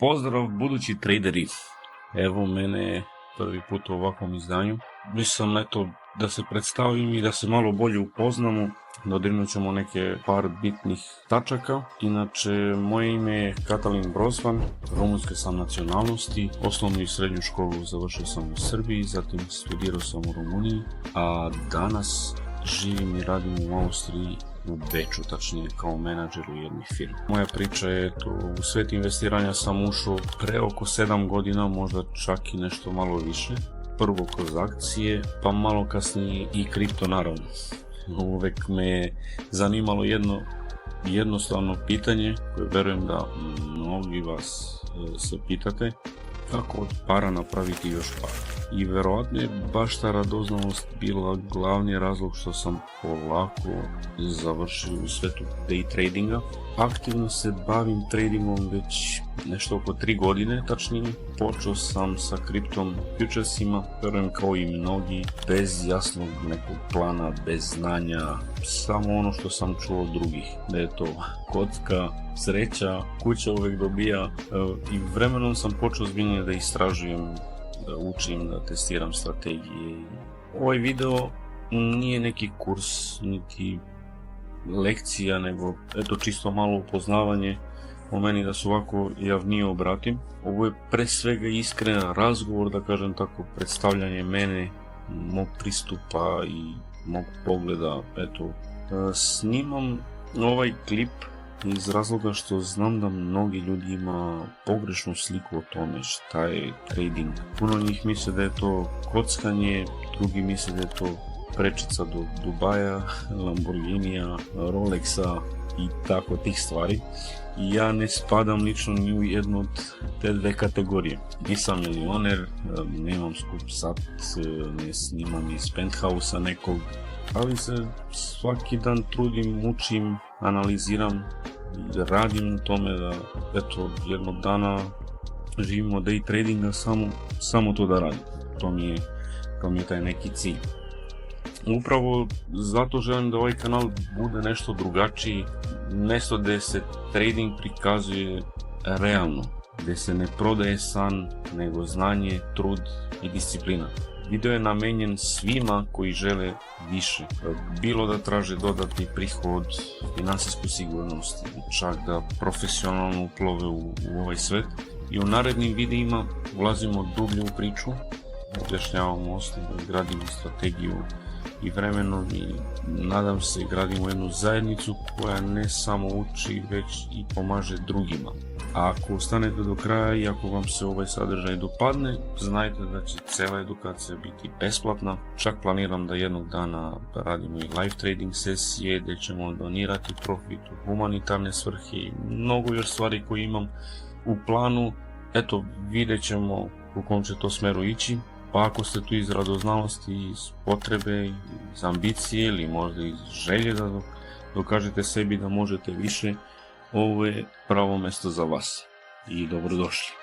Pozdrav budući traderi, evo mene prvi put u ovakvom izdanju. Mislim eto da se predstavim i da se malo bolje upoznamo, dodirnut ćemo neke par bitnih tačaka. Inače, moje ime je Katalin Brozvan, rumunjske sam nacionalnosti, osnovnu i srednju školu završio sam u Srbiji, zatim studirao sam u Rumuniji, a danas živim i radim u Austriji, u Beču, tačnije kao menadžer u jednoj firmi. Moja priča je to, u svet investiranja sam ušao pre oko 7 godina, možda čak i nešto malo više. Prvo kroz akcije, pa malo kasnije i kripto naravno. Uvek me je zanimalo jedno jednostavno pitanje koje verujem da mnogi vas se pitate: kako od para napraviti još para? I verovatno je baš ta radoznalost bila glavni razlog što sam polako završio u svetu day tradinga. Aktivno se bavim tradingom već nešto oko 3 godine, tačnije. Počeo sam sa kriptom futuresima, verujem kao i mnogi, bez jasnog nekog plana, bez znanja, samo ono što sam čuo od drugih, da je to kocka, sreća, kuća uvek dobija, i vremenom sam počeo ozbiljnije da istražujem, da učim, da testiram strategije. Ovaj video nije neki kurs, niti lekcija, nego eto čisto malo upoznavanje o meni, da se ovako javnije obratim. Ovo je pre svega iskren razgovor, da kažem tako, predstavljanje mene, mog pristupa i mog pogleda. Eto, snimam ovaj klip iz razloga što znam da mnogi ljudi ima pogrešnu sliku o tome šta je trading. Puno njih misle da je to kockanje, drugi misle da je to prečica do Dubaja, Lamborghinija, Rolexa i tako tih stvari. I ja ne spadam lično ni u jednu od te dve kategorije. Nisam milioner, nemam skup sat, ne snimam iz penthausa nekog, ali se svaki dan trudim, učim, analiziram i radim u tome da eto jednog dana živimo day tradinga, samo to da radim. To mi je taj neki cilj. Upravo zato želim da ovaj kanal bude nešto drugačiji, nešto gde se trading prikazuje realno, gde se ne prodaje san, nego znanje, trud i disciplina. Video je namenjen svima koji žele više, bilo da traže dodatni prihod, finansijsku sigurnost, čak da profesionalno uplove u ovaj svet. I u narednim videima ulazimo dublje u priču, objašnjavamo osnove, gradimo strategiju i vremenom, i nadam se gradimo jednu zajednicu koja ne samo uči, već i pomaže drugima. A ako ostanete do kraja i ako vam se ovaj sadržaj dopadne, znajte da će cela edukacija biti besplatna. Čak planiram da jednog dana radimo i live trading sesije gdje ćemo donirati profit u humanitarne svrhe i mnogo još stvari koje imam u planu. Eto, vidjet ćemo u kom će to smeru ići. Pa ako ste tu iz radoznalosti, iz potrebe, iz ambicije ili možda iz želje da dokažete sebi da možete više, ovo je pravo mesto za vas i dobrodošli.